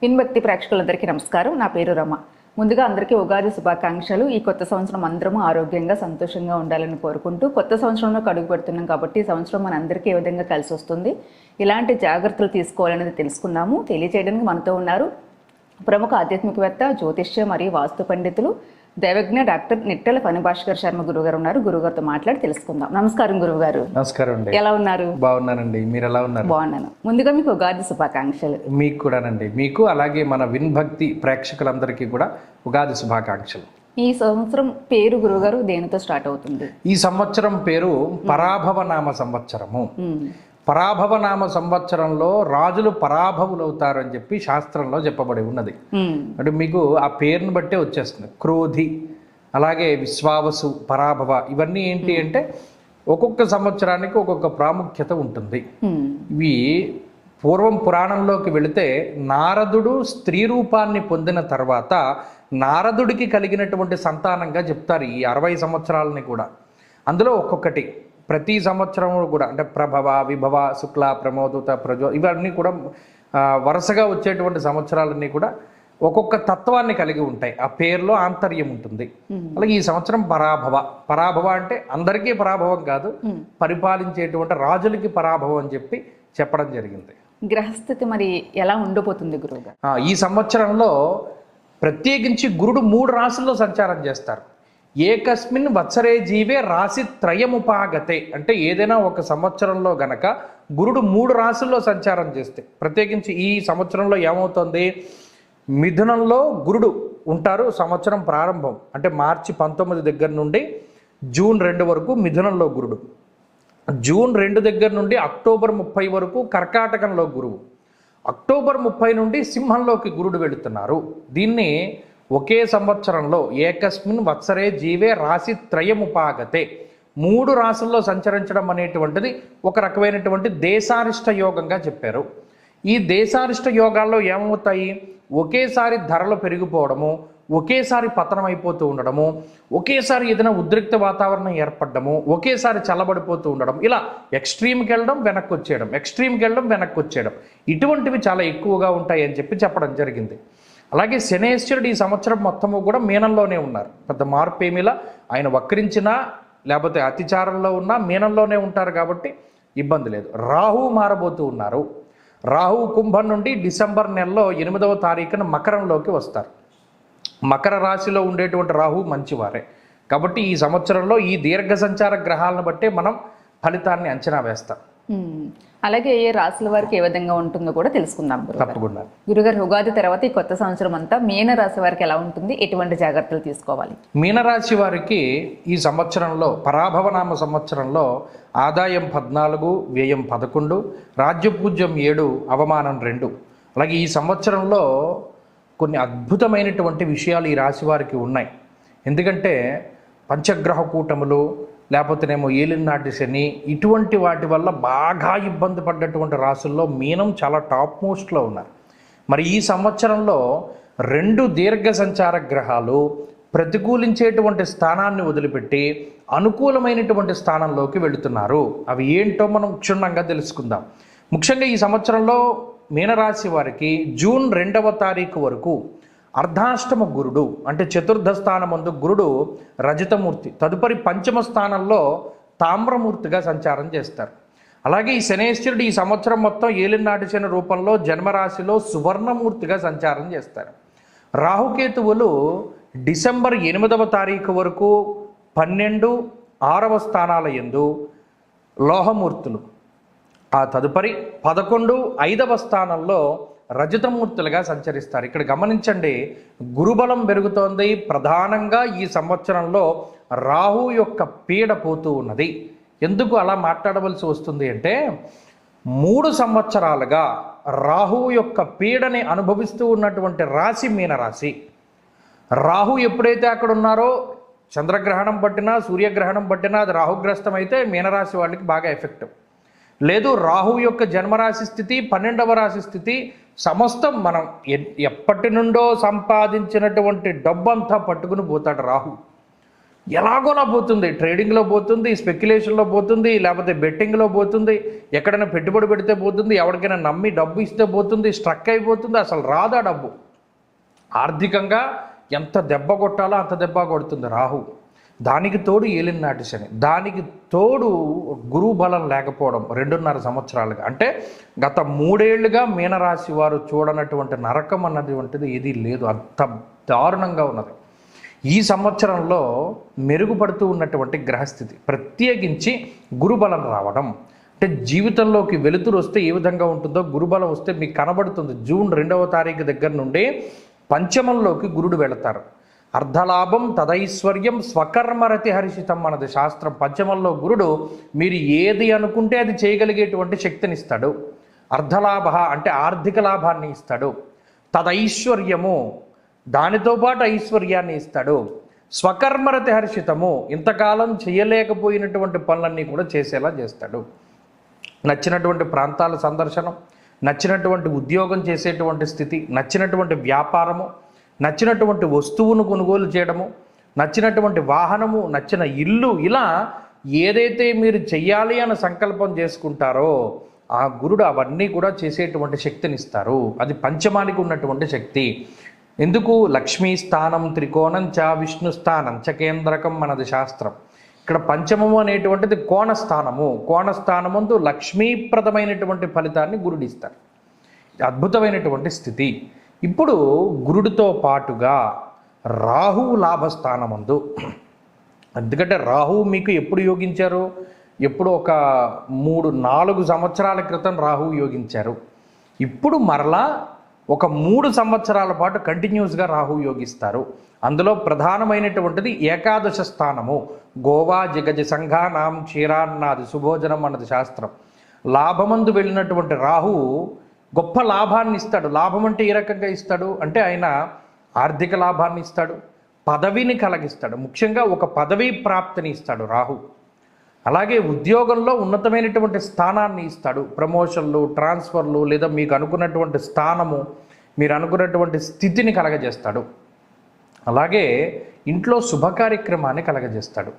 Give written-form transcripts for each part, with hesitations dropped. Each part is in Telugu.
విన్భక్తి ప్రేక్షకులందరికీ నమస్కారం. నా పేరు రమ. ముందుగా అందరికీ ఉగాది శుభాకాంక్షలు. ఈ కొత్త సంవత్సరం అందరము ఆరోగ్యంగా సంతోషంగా ఉండాలని కోరుకుంటూ కొత్త సంవత్సరంలో అడుగు పెడుతున్నాం కాబట్టి ఈ సంవత్సరం మనందరికీ ఏ విధంగా కలిసి వస్తుంది, ఇలాంటి జాగ్రత్తలు తీసుకోవాలనేది తెలుసుకుందాము. తెలియజేయడానికి మనతో ఉన్నారు ప్రముఖ ఆధ్యాత్మికవేత్త, జ్యోతిష్య మరియు వాస్తు పండితులు, దైవజ్ఞ డాక్టర్ నిట్టెల ఫణిభాస్కర్ శర్మ గురుగారు ఉన్నారు. గురుగారితో మాట్లాడి తెలుసుకుందాం. నమస్కారం గురుగారు. నమస్కారం అండి. ఎలా ఉన్నారు? బాగున్నానండి. మీరు ఎలా ఉన్నారు? బాగున్నాను. ముందుగా మీకు ఉగాది శుభాకాంక్షలు. మీకు కూడానండి. మీకు అలాగే మన విన్భక్తి ప్రేక్షకులందరికీ కూడా ఉగాది శుభాకాంక్షలు. ఈ సంవత్సరం పేరు గురుగారు దేనితో స్టార్ట్ అవుతుంది? ఈ సంవత్సరం పేరు పరాభవనామ సంవత్సరము. పరాభవనామ సంవత్సరంలో రాజులు పరాభవులవుతారు అని చెప్పి శాస్త్రంలో చెప్పబడి ఉన్నది. అంటే మీకు ఆ పేరును బట్టే వచ్చేస్తుంది. క్రోధి, అలాగే విశ్వావసు, పరాభవ, ఇవన్నీ ఏంటి అంటే ఒక్కొక్క సంవత్సరానికి ఒక్కొక్క ప్రాముఖ్యత ఉంటుంది. ఇవి పూర్వం పురాణంలోకి వెళితే నారదుడు స్త్రీ రూపాన్ని పొందిన తర్వాత నారదుడికి కలిగినటువంటి సంతానంగా చెప్తారు ఈ 60 సంవత్సరాలని కూడా. అందులో ఒక్కొక్కటి ప్రతి సంవత్సరం కూడా అంటే ప్రభవ, విభవ, శుక్ల, ప్రమోదుత, ప్రజో, ఇవన్నీ కూడా వరుసగా వచ్చేటువంటి సంవత్సరాలన్నీ కూడా ఒక్కొక్క తత్వాన్ని కలిగి ఉంటాయి. ఆ పేరులో ఆంతర్యం ఉంటుంది. అలాగే ఈ సంవత్సరం పరాభవ. పరాభవ అంటే అందరికీ పరాభవం కాదు, పరిపాలించేటువంటి రాజులకి పరాభవం అని చెప్పి చెప్పడం జరిగింది. గ్రహస్థితి మరి ఎలా ఉండబోతుంది గురువుగారు? ఈ సంవత్సరంలో ప్రత్యేకించి గురుడు 3 రాశుల్లో సంచారం చేస్తారు. ఏకస్మిన్ వత్సరే జీవే రాశి త్రయముపాగతే. అంటే ఏదైనా ఒక సంవత్సరంలో గనక గురుడు 3 రాశుల్లో సంచారం చేస్తే, ప్రత్యేకించి ఈ సంవత్సరంలో ఏమవుతుంది, మిథునంలో గురుడు ఉంటారు. సంవత్సరం ప్రారంభం అంటే మార్చి 19 దగ్గర నుండి జూన్ 2 వరకు మిథునంలో గురుడు. జూన్ 2 దగ్గర నుండి అక్టోబర్ 30 వరకు కర్కాటకంలో గురువు. అక్టోబర్ 30 నుండి సింహంలోకి గురుడు వెళుతున్నారు. దీన్ని ఒకే సంవత్సరంలో ఏకస్మిన్ వత్సరే జీవే రాశి త్రయముపాగతే, 3 రాశుల్లో సంచరించడం అనేటువంటిది ఒక రకమైనటువంటి దేశారిష్ట యోగంగా చెప్పారు. ఈ దేశారిష్ట యోగాల్లో ఏమవుతాయి, ఒకేసారి ధరలు పెరిగిపోవడము, ఒకేసారి పతనం అయిపోతూ ఉండడము, ఒకేసారి ఏదైనా ఉద్రిక్త వాతావరణం ఏర్పడము, ఒకేసారి చల్లబడిపోతూ ఉండడం, ఇలా ఎక్స్ట్రీమ్కి వెళ్ళడం, వెనక్కి వచ్చేయడం, ఎక్స్ట్రీమ్కి వెళ్ళడం, వెనక్కి వచ్చేయడం, ఇటువంటివి చాలా ఎక్కువగా ఉంటాయి అని చెప్పడం జరిగింది. అలాగే శనేశ్వరుడు ఈ సంవత్సరం మొత్తము కూడా మీనంలోనే ఉన్నారు. పెద్ద మార్పు ఏమిలా, ఆయన వక్రించినా లేకపోతే అతిచారంలో ఉన్నా మీనంలోనే ఉంటారు కాబట్టి ఇబ్బంది లేదు. రాహువు మారబోతూ ఉన్నారు. రాహువు కుంభం నుండి డిసెంబర్ నెలలో 8వ తారీఖున మకరంలోకి వస్తారు. మకర రాశిలో ఉండేటువంటి రాహువు మంచివారే కాబట్టి ఈ సంవత్సరంలో ఈ దీర్ఘ సంచార గ్రహాలను బట్టే మనం ఫలితాన్ని అంచనా వేస్తాం. అలాగే ఏ రాశుల వారికి ఏ విధంగా ఉంటుందో కూడా తెలుసుకుందాం. తప్పకుండా గురుగారు, ఉగాది తర్వాత ఈ కొత్త సంవత్సరం అంతా మీన రాశి వారికి ఎలా ఉంటుంది, ఎటువంటి జాగ్రత్తలు తీసుకోవాలి? మీనరాశి వారికి ఈ సంవత్సరంలో పరాభవనామ సంవత్సరంలో ఆదాయం 14, వ్యయం 11, రాజ్యపూజ్యం 7, అవమానం 2. అలాగే ఈ సంవత్సరంలో కొన్ని అద్భుతమైనటువంటి విషయాలు ఈ రాశి వారికి ఉన్నాయి. ఎందుకంటే పంచగ్రహ కూటములు, లేకపోతేనేమో ఏలినాటి శని, ఇటువంటి వాటి వల్ల బాగా ఇబ్బంది పడ్డటువంటి రాశుల్లో మీనం చాలా టాప్ మోస్ట్లో ఉన్నారు. మరి ఈ సంవత్సరంలో 2 దీర్ఘ సంచార గ్రహాలు ప్రతికూలించేటువంటి స్థానాన్ని వదిలిపెట్టి అనుకూలమైనటువంటి స్థానంలోకి వెళుతున్నారు. అవి ఏంటో మనం క్షుణ్ణంగా తెలుసుకుందాం. ముఖ్యంగా ఈ సంవత్సరంలో మీనరాశి వారికి జూన్ 2వ తారీఖు వరకు అర్ధాష్టమ గురుడు అంటే చతుర్థ స్థానమందు గురుడు రజతమూర్తి, తదుపరి పంచమ స్థానంలో తామ్రమూర్తిగా సంచారం చేస్తారు. అలాగే ఈ శనేశ్వరుడు ఈ సంవత్సరం మొత్తం ఏలినాటి శని రూపంలో జన్మరాశిలో సువర్ణమూర్తిగా సంచారం చేస్తారు. రాహుకేతువులు డిసెంబర్ 8వ తారీఖు వరకు 12, 6వ స్థానాల యందు లోహమూర్తులు, ఆ తదుపరి 11, 5వ స్థానంలో రజతమూర్తులుగా సంచరిస్తారు. ఇక్కడ గమనించండి, గురుబలం పెరుగుతోంది. ప్రధానంగా ఈ సంవత్సరంలో రాహు యొక్క పీడ పోతూ ఉన్నది. ఎందుకు అలా మాట్లాడవలసి వస్తుంది అంటే 3 సంవత్సరాలుగా రాహు యొక్క పీడని అనుభవిస్తూ ఉన్నటువంటి రాశి మీనరాశి. రాహు ఎప్పుడైతే అక్కడ ఉన్నారో చంద్రగ్రహణం పట్టినా, సూర్యగ్రహణం పట్టినా అది రాహుగ్రస్తం అయితే మీనరాశి వాళ్ళకి బాగా ఎఫెక్టివ్. లేదు, రాహు యొక్క జన్మరాశి స్థితి, 12వ రాశి స్థితి, సమస్తం మనం ఎప్పటి నుండో సంపాదించినటువంటి డబ్బంతా పట్టుకుని పోతాడు రాహు. ఎలాగోలా పోతుంది, ట్రేడింగ్లో పోతుంది, స్పెక్యులేషన్లో పోతుంది, లేకపోతే బెట్టింగ్లో పోతుంది, ఎక్కడైనా పెట్టుబడి పెడితే పోతుంది, ఎవరికైనా నమ్మి డబ్బు ఇస్తే పోతుంది, స్ట్రక్ అయిపోతుంది, అసలు రాదా డబ్బు. ఆర్థికంగా ఎంత దెబ్బ కొట్టాలో అంత దెబ్బ కొడుతుంది రాహు. దానికి తోడు ఏలినాటి శని, దానికి తోడు గురువు బలం లేకపోవడం 2.5 సంవత్సరాలుగా. అంటే గత 3 ఏళ్లుగా మీనరాశి వారు చూడనటువంటి నరకం అన్నటువంటిది ఏదీ లేదు, అంత దారుణంగా ఉన్నది. ఈ సంవత్సరంలో మెరుగుపడుతూ ఉన్నటువంటి గ్రహస్థితి, ప్రత్యేకించి గురుబలం రావడం, అంటే జీవితంలోకి వెలుతురు వస్తే ఏ విధంగా ఉంటుందో గురుబలం వస్తే మీకు కనబడుతుంది. జూన్ 2వ తారీఖు దగ్గర నుండి పంచమంలోకి గురుడు వెళతారు. అర్ధలాభం తదైశ్వర్యం స్వకర్మరతి హర్షితం అన్నది శాస్త్రం. పంచమంలో గురుడు మీరు ఏది అనుకుంటే అది చేయగలిగేటువంటి శక్తిని ఇస్తాడు. అర్ధలాభ అంటే ఆర్థిక లాభాన్ని ఇస్తాడు. తదైశ్వర్యము దానితో పాటు ఐశ్వర్యాన్ని ఇస్తాడు. స్వకర్మరతి హర్షితము ఇంతకాలం చేయలేకపోయినటువంటి పనులన్నీ కూడా చేసేలా చేస్తాడు. నచ్చినటువంటి ప్రాంతాల సందర్శనం, నచ్చినటువంటి ఉద్యోగం చేసేటువంటి స్థితి, నచ్చినటువంటి వ్యాపారము, నచ్చినటువంటి వస్తువును కొనుగోలు చేయడము, నచ్చినటువంటి వాహనము, నచ్చిన ఇల్లు, ఇలా ఏదైతే మీరు చెయ్యాలి అని సంకల్పం చేసుకుంటారో ఆ గురుడు అవన్నీ కూడా చేసేటువంటి శక్తిని ఇస్తారు. అది పంచమానికి ఉన్నటువంటి శక్తి. ఎందుకు? లక్ష్మీ స్థానం త్రికోణం చ విష్ణు స్థానం చ కేంద్రకం మనది శాస్త్రం. ఇక్కడ పంచమము అనేటువంటిది కోణస్థానము. కోణస్థానమందు లక్ష్మీప్రదమైనటువంటి ఫలితాన్ని గురుడిస్తారు. అద్భుతమైనటువంటి స్థితి. ఇప్పుడు గురుడితో పాటుగా రాహువు లాభస్థానమందు, ఎందుకంటే రాహువు మీకు ఎప్పుడు యోగించారు? ఎప్పుడు ఒక 3-4 సంవత్సరాల క్రితం రాహువు యోగించారు. ఇప్పుడు మరలా ఒక 3 సంవత్సరాల పాటు కంటిన్యూస్గా రాహు యోగిస్తారు. అందులో ప్రధానమైనటువంటిది ఏకాదశ స్థానము. గోవా జిగజ సంఘానాం క్షీరాన్నాది సుభోజనం అన్నది శాస్త్రం. లాభమందు వెళ్ళినటువంటి రాహువు గొప్ప లాభాన్ని ఇస్తాడు. లాభం అంటే ఏ రకంగా ఇస్తాడు అంటే ఆయన ఆర్థిక లాభాన్ని ఇస్తాడు, పదవిని కలిగిస్తాడు. ముఖ్యంగా ఒక పదవీ ప్రాప్తిని ఇస్తాడు రాహు. అలాగే ఉద్యోగంలో ఉన్నతమైనటువంటి స్థానాన్ని ఇస్తాడు. ప్రమోషన్లు, ట్రాన్స్ఫర్లు, లేదా మీకు అనుకున్నటువంటి స్థానము, మీరు అనుకున్నటువంటి స్థితిని కలగజేస్తాడు. అలాగే ఇంట్లో శుభ కార్యక్రమాన్ని కలగజేస్తాడు.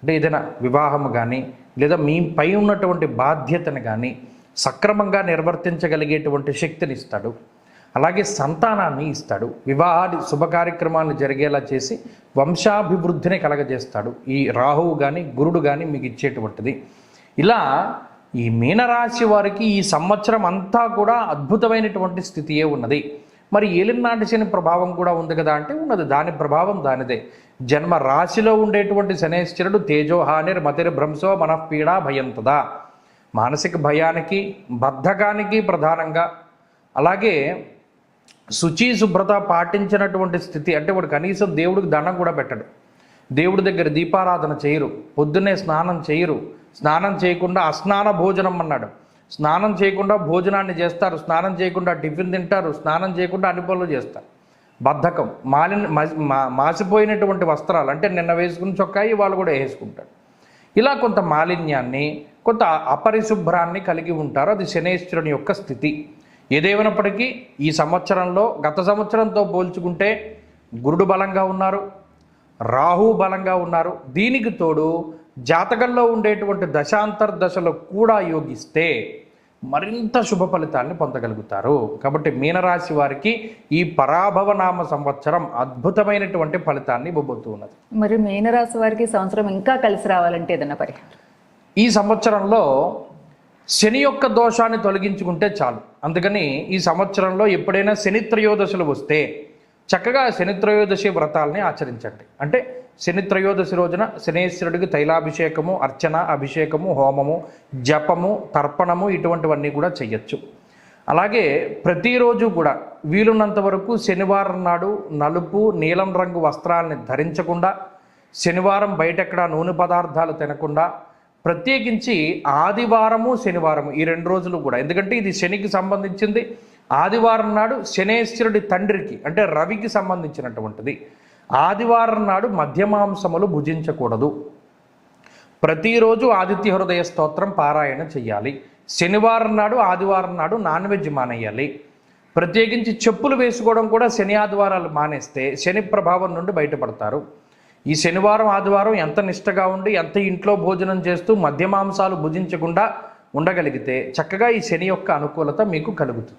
అంటే ఏదైనా వివాహము కానీ లేదా మీ పై ఉన్నటువంటి బాధ్యతను కానీ సక్రమంగా నిర్వర్తించగలిగేటువంటి శక్తిని ఇస్తాడు. అలాగే సంతానాన్ని ఇస్తాడు. వివాహాది శుభ కార్యక్రమాలను జరిగేలా చేసి వంశాభివృద్ధిని కలగజేస్తాడు. ఈ రాహువు కానీ గురుడు కానీ మీకు ఇచ్చేటువంటిది. ఇలా ఈ మీనరాశి వారికి ఈ సంవత్సరం అంతా కూడా అద్భుతమైనటువంటి స్థితియే ఉన్నది. మరి ఏలినాటి శని ప్రభావం కూడా ఉంది కదా అంటే ఉన్నది. దాని ప్రభావం దానిదే. జన్మ రాశిలో ఉండేటువంటి శనేశ్వరుడు తేజోహానిర్ మతిర్ భ్రంశో మనఃపీడా భయంతదా, మానసిక భయానికి బద్ధకానికి ప్రధానంగా, అలాగే శుచి శుభ్రత పాటించినటువంటి స్థితి. అంటే వాడు కనీసం దేవుడికి దండం కూడా పెట్టడు, దేవుడి దగ్గర దీపారాధన చేయరు, పొద్దున్నే స్నానం చేయరు, స్నానం చేయకుండా అస్నాన భోజనం అన్నాడు. స్నానం చేయకుండా భోజనాన్ని చేస్తారు, స్నానం చేయకుండా టిఫిన్ తింటారు, స్నానం చేయకుండా అన్ని పనులు చేస్తారు. బద్ధకం, మాసిపోయినటువంటి వస్త్రాలు, అంటే నిన్న వేసుకున్న చొక్కాయి వాళ్ళు కూడా వేసుకుంటారు. ఇలా కొంత మాలిన్యాన్ని, కొంత అపరిశుభ్రాన్ని కలిగి ఉంటారు. అది శనేశ్వరుని యొక్క స్థితి. ఏదేమైనప్పటికీ ఈ సంవత్సరంలో గత సంవత్సరంతో పోల్చుకుంటే గురుడు బలంగా ఉన్నారు, రాహు బలంగా ఉన్నారు. దీనికి తోడు జాతకంలో ఉండేటువంటి దశాంతర్దశలో కూడా యోగిస్తే మరింత శుభ ఫలితాన్ని పొందగలుగుతారు. కాబట్టి మీనరాశి వారికి ఈ పరాభవనామ సంవత్సరం అద్భుతమైనటువంటి ఫలితాన్ని ఇవ్వబోతూ ఉన్నది. మరి మీనరాశి వారికి సంవత్సరం ఇంకా కలిసి రావాలంటే ఏదైనా పరిహారం? ఈ సంవత్సరంలో శని యొక్క దోషాన్ని తొలగించుకుంటే చాలు. అందుకని ఈ సంవత్సరంలో ఎప్పుడైనా శని త్రయోదశులు వస్తే చక్కగా శని త్రయోదశి వ్రతాలని ఆచరించండి. అంటే శని త్రయోదశి రోజున శనేశ్వరుడికి తైలాభిషేకము, అర్చన, అభిషేకము, హోమము, జపము, తర్పణము ఇటువంటివన్నీ కూడా చెయ్యొచ్చు. అలాగే ప్రతిరోజు కూడా వీలున్నంత వరకు శనివారం నాడు నలుపు, నీలం రంగు వస్త్రాలని ధరించకుండా, శనివారం బయటెక్కడ నూనె పదార్థాలు తినకుండా, ప్రత్యేకించి ఆదివారము శనివారము ఈ 2 రోజులు కూడా, ఎందుకంటే ఇది శనికి సంబంధించింది. ఆదివారం నాడు శనేశ్వరుడి తండ్రికి అంటే రవికి సంబంధించినటువంటిది. ఆదివారం నాడు మధ్యమాంసములు భుజించకూడదు. ప్రతిరోజు ఆదిత్య హృదయ స్తోత్రం పారాయణ చెయ్యాలి. శనివారం నాడు, ఆదివారం నాడు నాన్ వెజ్ మానేయాలి. ప్రత్యేకించి చెప్పులు వేసుకోవడం కూడా శని ఆదివారాలు మానేస్తే శని ప్రభావం నుండి బయటపడతారు. ఈ శనివారం ఆదివారం ఎంత నిష్టగా ఉండి ఎంత ఇంట్లో భోజనం చేస్తూ మద్య మాంసాలు భుజించకుండా ఉండగలిగితే చక్కగా ఈ శని యొక్క అనుకూలత మీకు కలుగుతుంది.